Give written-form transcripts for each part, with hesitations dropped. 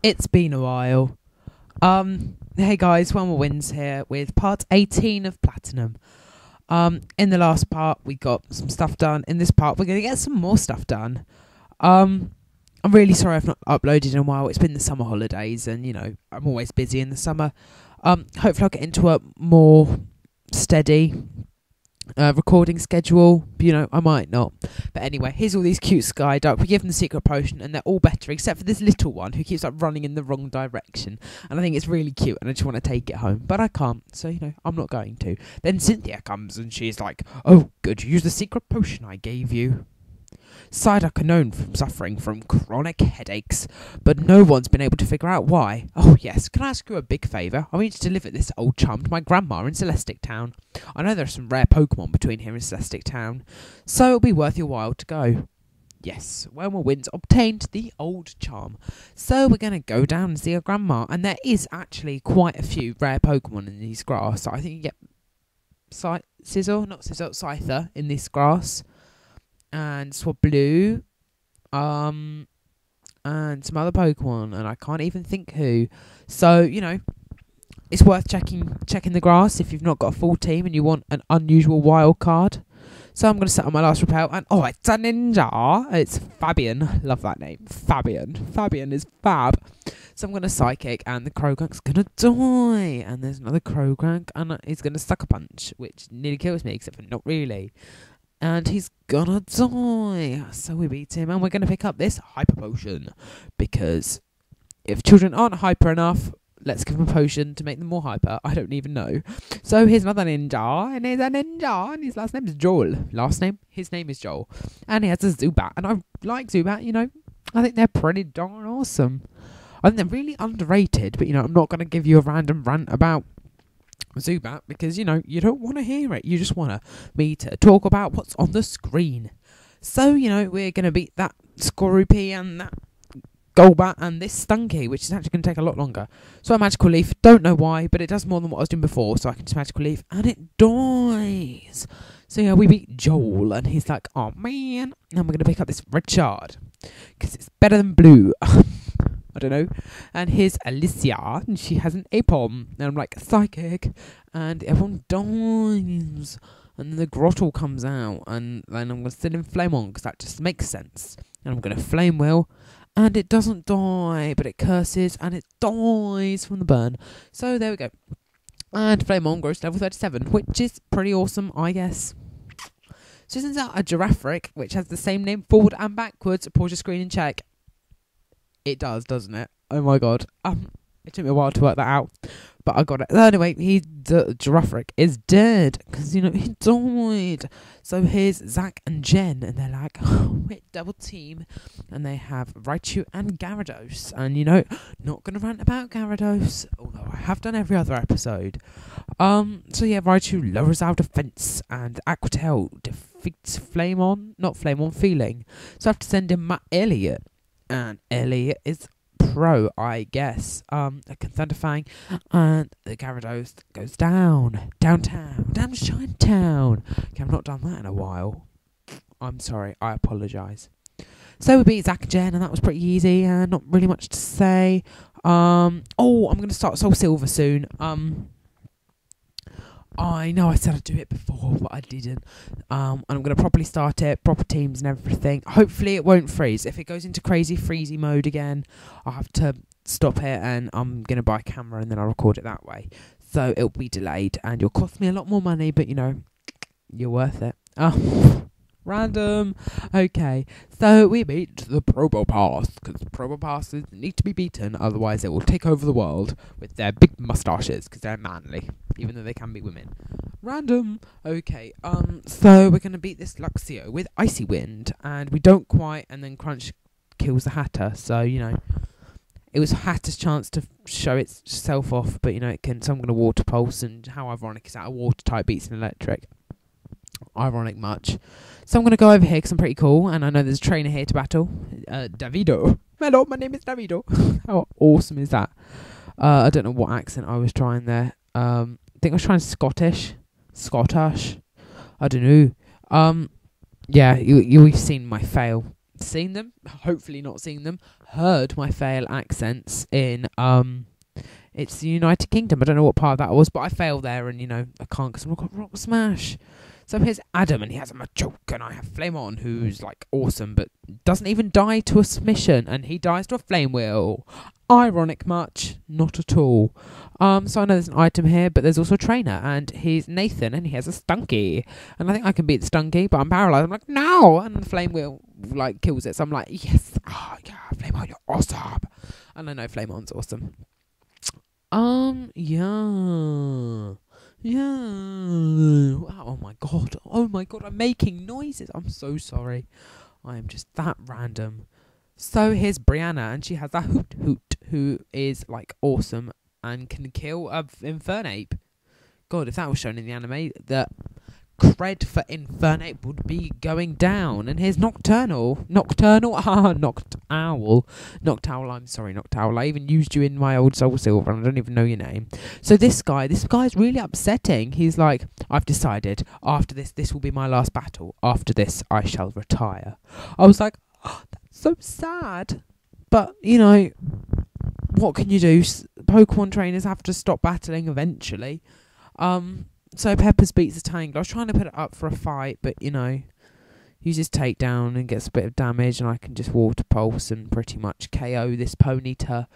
It's been a while. Hey guys, One More Wins here with part 18 of Platinum. In the last part, we got some stuff done. In this part, we're going to get some more stuff done. I'm really sorry I've not uploaded in a while. It's been the summer holidays and, I'm always busy in the summer. Hopefully I'll get into a more steady recording schedule. I might not. But anyway, here's all these cute sky duck. We give them the secret potion and they're all better except for this little one who keeps running in the wrong direction. And I think it's really cute and I just want to take it home. But I can't, so I'm not going to. Then Cynthia comes and she's like, "Oh, good, use the secret potion I gave you." Psyduck are known from suffering from chronic headaches, but no one's been able to figure out why. Oh yes, can I ask you a big favour? I need to deliver this old chum to my grandma in Celestic Town. I know there are some rare Pokemon between here and Celestic Town, so it'll be worth your while to go. Yes, Wormwood Winds obtained the old charm, so we're going to go down and see our grandma, and there is actually quite a few rare Pokemon in these grass. So I think you get Scyther in this grass. And Swablu, and some other Pokemon, and I can't even think who. So, it's worth checking the grass if you've not got a full team and you want an unusual wild card. So I'm going to set on my last repel, and it's a ninja. It's Fabian. Love that name. Fabian is fab. So I'm going to Psychic, and the Croagunk's going to die. And there's another Croagunk, and he's going to Sucker Punch, which nearly kills me, except for not really. And he's gonna die. So we beat him, and we're gonna pick up this hyper potion. Because if children aren't hyper enough, let's give them a potion to make them more hyper. I don't even know. So here's another ninja, and he's a ninja, and his last name is Joel. His name is Joel. And he has a Zubat, and I like Zubat, I think they're pretty darn awesome. I think they're really underrated, but I'm not gonna give you a random rant about Zubat because you don't want to hear it. You just want me to talk about what's on the screen. So we're gonna beat that Skorupi and that Golbat and this Stunky, which is actually gonna take a lot longer. So a Magical Leaf, don't know why, but it does more than what I was doing before. So I can just Magical Leaf and it dies. So we beat Joel and he's like, "Oh man!" And we're gonna pick up this red shard because it's better than blue. I don't know. And here's Alicia, and she has an Apom. And I'm like, Psychic. And everyone dies. And then the Grottle comes out. And then I'm going to sit in Flame On, because that just makes sense. And I'm going to Flame Wheel. And it doesn't die, but it curses, and it dies from the burn. So there we go. And Flame On grows to level 37, which is pretty awesome, I guess. So it sends out a Giraffric, which has the same name forward and backwards. Pause your screen and check. It does, doesn't it? Oh my god. It took me a while to work that out, but I got it. Anyway, the Giraffric is dead because he died. So here's Zach and Jen, and they're like, we're double team, and they have Raichu and Gyarados. And not gonna rant about Gyarados, although I have done every other episode. So yeah, Raichu lowers our defense, and Aquatail defeats Feeling. So I have to send in my Elliot. And Ellie is pro, I guess. I can Thunderfang, and the Gyarados goes down to Chinatown. Okay, I've not done that in a while. I'm sorry, I apologise. So we beat Zach and Jen, and that was pretty easy, and not really much to say. I'm going to start Soul Silver soon. I know I said I'd do it before, but I didn't. And I'm going to properly start it, proper teams and everything. Hopefully it won't freeze. If it goes into crazy freezy mode again, I'll have to stop it and I'm going to buy a camera and then I'll record it that way. So it'll be delayed and it'll cost me a lot more money, but you're worth it. Random. Okay, so we beat the Probopass, because Probopasses need to be beaten, otherwise they will take over the world with their big moustaches, because they're manly, even though they can be women. Random. Okay, so we're going to beat this Luxio with Icy Wind, and we don't quite, and then Crunch kills the Hatter, so, it was Hatter's chance to show itself off, but, it can, so I'm going to Water Pulse, and how ironic is that, a Water type beats an Electric. Ironic much. So I'm going to go over here because I'm pretty cool and I know there's a trainer here to battle. Davido. Hello, my name is Davido. How awesome is that? I don't know what accent I was trying there. I think I was trying Scottish. I don't know. Yeah, you've seen my fail. seen them, hopefully not seen them, heard my fail accents in it's the United Kingdom. I don't know what part of that was, but I failed there, and I can't because I've got Rock Smash. So here's Adam, and he has a Machoke, and I have Flamon, who's like awesome, but doesn't even die to a submission, and he dies to a Flame Wheel. Ironic much? Not at all. So I know there's an item here, but there's also a trainer, and he's Nathan, and he has a Stunky, and I think I can beat the Stunky, but I'm paralysed. I'm like, no, and the Flame Wheel like kills it. So I'm like, yes, yeah, Flamon, you're awesome, and I know Flamon's awesome. Yeah. Oh my god, I'm making noises. I'm so sorry. I am just that random. So here's Brianna, and she has a Hoot, who is like awesome and can kill a Infernape. God, if that was shown in the anime, the cred for Infernape would be going down. And here's Noctowl, I'm sorry, Noctowl. I even used you in my old Soul Silver, and I don't even know your name. So this guy's really upsetting. He's like, I've decided, after this will be my last battle. After this, I shall retire. I was like, oh, that's so sad. But, what can you do? Pokemon trainers have to stop battling eventually. So Peppers beats the Tangle. I was trying to put it up for a fight, but, uses takedown and gets a bit of damage, and I can just Water Pulse and pretty much KO this Ponyta.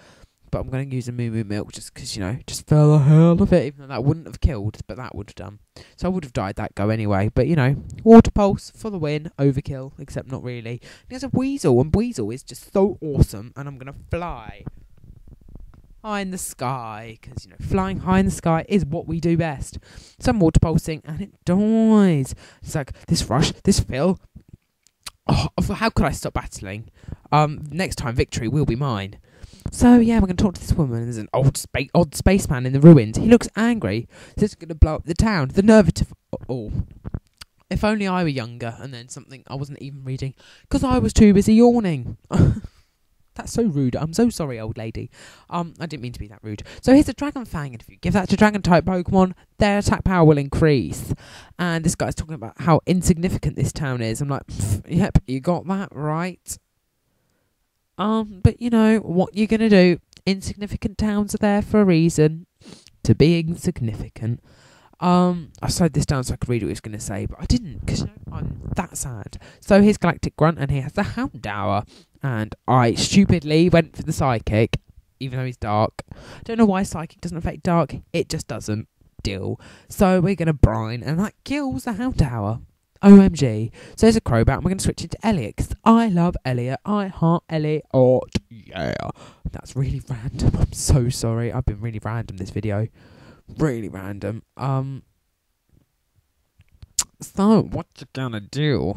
But I'm going to use a Moo Moo Milk just because, just for the hell of it, even though that wouldn't have killed, but that would have done. So I would have died that go anyway. But, Water Pulse for the win, overkill, except not really. There's a Weasel, and Weasel is just so awesome, and I'm going to fly high in the sky, because flying high in the sky is what we do best. Some water pulsing, and it dies. It's like this rush, this fill. Oh, how could I stop battling? Next time victory will be mine. So yeah, we're going to talk to this woman. There's an odd spaceman in the ruins. He looks angry. This is going to blow up the town. The nerve of all. If only I were younger, and then something I wasn't even reading because I was too busy yawning. That's so rude. I'm so sorry, old lady. I didn't mean to be that rude. So here's a Dragon Fang, and if you give that to Dragon-type Pokemon, their attack power will increase. And this guy's talking about how insignificant this town is. I'm like, yep, you got that right. But what you're gonna do? Insignificant towns are there for a reason. To be insignificant. I slowed this down so I could read what he was going to say, but I didn't, because I'm that sad. So here's Galactic Grunt, and he has the Houndour, and I stupidly went for the Psychic, even though he's dark. Don't know why Psychic doesn't affect dark, it just doesn't. Deal. So we're going to Brine, and that kills the Houndour. OMG. So there's a Crobat, and we're going to switch it to Elliot, because I love Elliot. I heart Elliot. Yeah. That's really random. I'm so sorry. I've been really random this video. Really random. So, what you gonna do?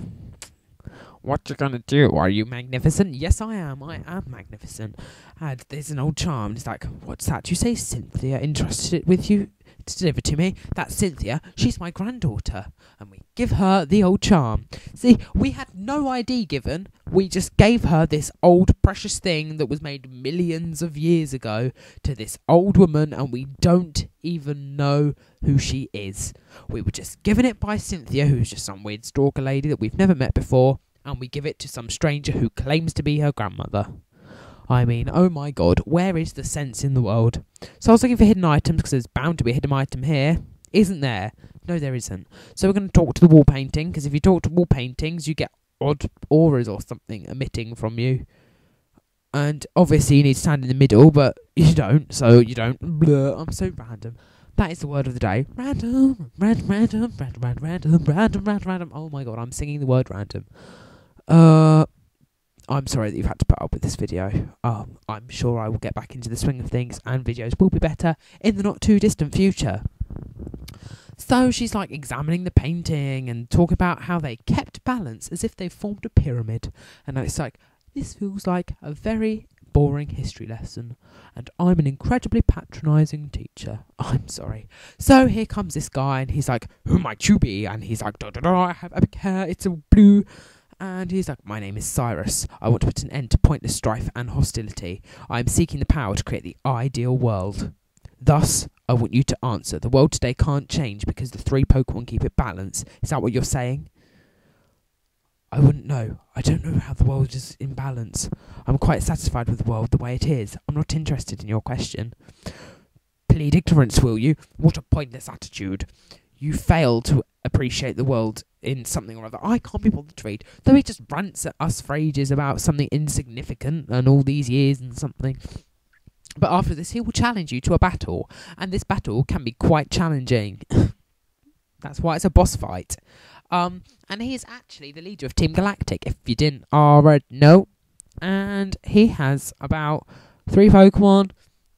Are you magnificent? Yes, I am. I am magnificent. And there's an old charm. It's like, what's that? You say Cynthia entrusted it with you to deliver to me? That's Cynthia. She's my granddaughter. And we give her the old charm. See, we had no ID given. We just gave her this old precious thing that was made millions of years ago to this old woman, and we don't even know who she is. We were just given it by Cynthia, who's just some weird stalker lady that we've never met before, and we give it to some stranger who claims to be her grandmother. I mean, oh my god, where is the sense in the world? So I was looking for hidden items, because there's bound to be a hidden item here. Isn't there? No, there isn't. So we're going to talk to the wall painting, because if you talk to wall paintings, you get odd auras or something emitting from you. And obviously you need to stand in the middle, but you don't, so you don't. Blah, I'm so random. That is the word of the day. Random. Oh my god, I'm singing the word random. I'm sorry that you've had to put up with this video. I'm sure I will get back into the swing of things, and videos will be better in the not too distant future. So she's like examining the painting and talking about how they kept balance as if they formed a pyramid. And it's like, this feels like a very boring history lesson, and I'm an incredibly patronising teacher. I'm sorry. So here comes this guy, and he's like, who might you be? And he's like, I have epic hair, it's a blue. And he's like, my name is Cyrus. I want to put an end to pointless strife and hostility. I am seeking the power to create the ideal world. Thus, I want you to answer. The world today can't change because the 3 Pokemon keep it balanced. Is that what you're saying? I wouldn't know. I don't know how the world is in balance. I'm quite satisfied with the world the way it is. I'm not interested in your question. Plead ignorance, will you? What a pointless attitude. You fail to appreciate the world in something or other. I can't be bothered to read. Though he just rants at us for ages about something insignificant and all these years and something. But after this, he will challenge you to a battle. And this battle can be quite challenging. That's why it's a boss fight. And he is actually the leader of Team Galactic, if you didn't already know. And he has about 3 Pokemon.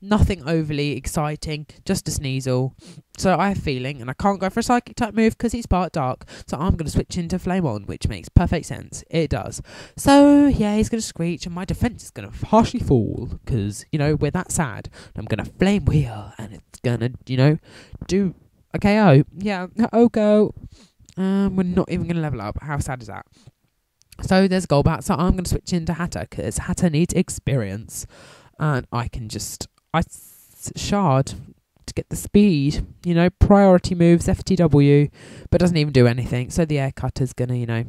Nothing overly exciting, just a Sneasel. So I have a feeling, and I can't go for a Psychic type move because he's part dark, so I'm going to switch into Flame On, which makes perfect sense. It does. So, yeah, he's going to Screech, and my defense is going to harshly fall because, we're that sad. I'm going to Flame Wheel, and it's going to, do a KO. Yeah, go. We're not even going to level up. How sad is that? So there's Golbat, so I'm going to switch into Hatter because Hatter needs experience. And I can just... Shard to get the speed, priority moves, FTW, but doesn't even do anything. So the Air Cutter's gonna,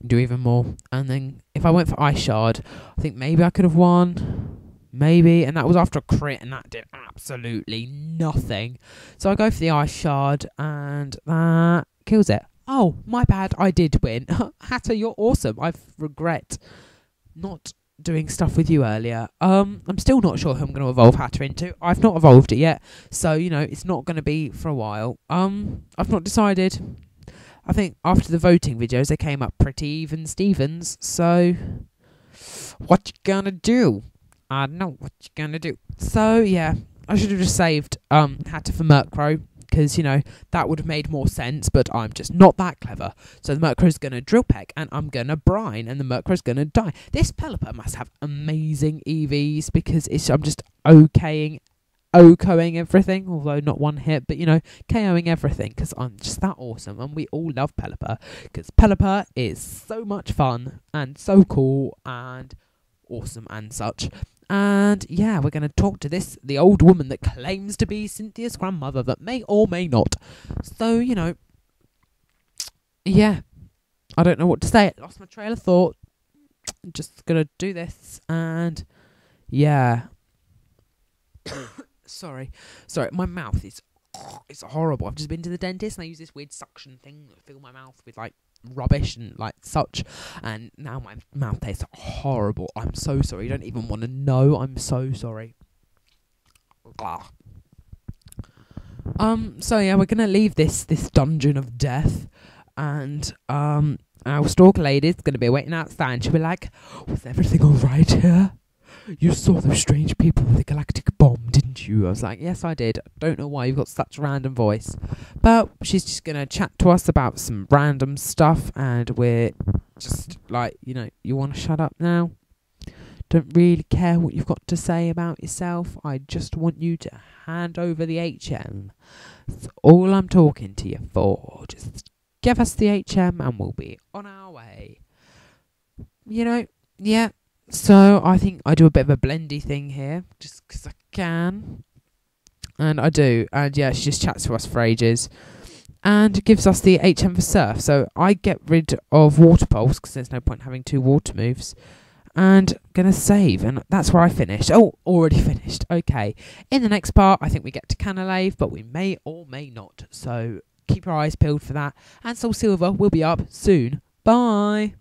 do even more. And then if I went for Ice Shard, I think maybe I could have won. Maybe. And that was after a crit, and that did absolutely nothing. So I go for the Ice Shard, and that kills it. Oh, my bad. I did win. Hatter, you're awesome. I regret not doing stuff with you earlier. I'm still not sure who I'm going to evolve Hatter into. I've not evolved it yet, so it's not going to be for a while. I've not decided. I think after the voting videos they came up pretty even Stevens, so what you gonna do? I don't know what you gonna do. So yeah, I should have just saved Hatter for Murkrow, because, that would have made more sense, but I'm just not that clever. So the Murkrow's going to Drill Peck, and I'm going to Brine, and the Murkrow's going to die. This Pelipper must have amazing EVs, because I'm just OKing everything, although not one hit, but, KOing everything, because I'm just that awesome, and we all love Pelipper, because Pelipper is so much fun, and so cool, and awesome, and such. And yeah, we're going to talk to the old woman that claims to be Cynthia's grandmother, that may or may not. So, yeah, I don't know what to say. I lost my trail of thought. I'm just going to do this, and yeah. Sorry, my mouth is it's horrible. I've just been to the dentist, and I use this weird suction thing to fill my mouth with, rubbish and such, and now my mouth tastes horrible. I'm so sorry. You don't even want to know. I'm so sorry. So yeah, we're gonna leave this dungeon of death, and our stalker lady's gonna be waiting outside. She'll be like, "Was everything all right here? You saw those strange people with the galactic bomb, didn't you?" I was like, "Yes, I did. I don't know why you've got such a random voice." But she's just going to chat to us about some random stuff, and we're just you want to shut up now? Don't really care what you've got to say about yourself. I just want you to hand over the HM. That's all I'm talking to you for. Just give us the HM and we'll be on our way. Yeah. So I think I do a bit of a blendy thing here, just because I can. And I do. And yeah, she just chats to us for ages. And gives us the HM for Surf. So I get rid of Water Pulse, because there's no point having 2 water moves. And going to save. And that's where I finished. Oh, already finished. Okay. In the next part, I think we get to Canalave, but we may or may not. So keep your eyes peeled for that. And Soul Silver will be up soon. Bye.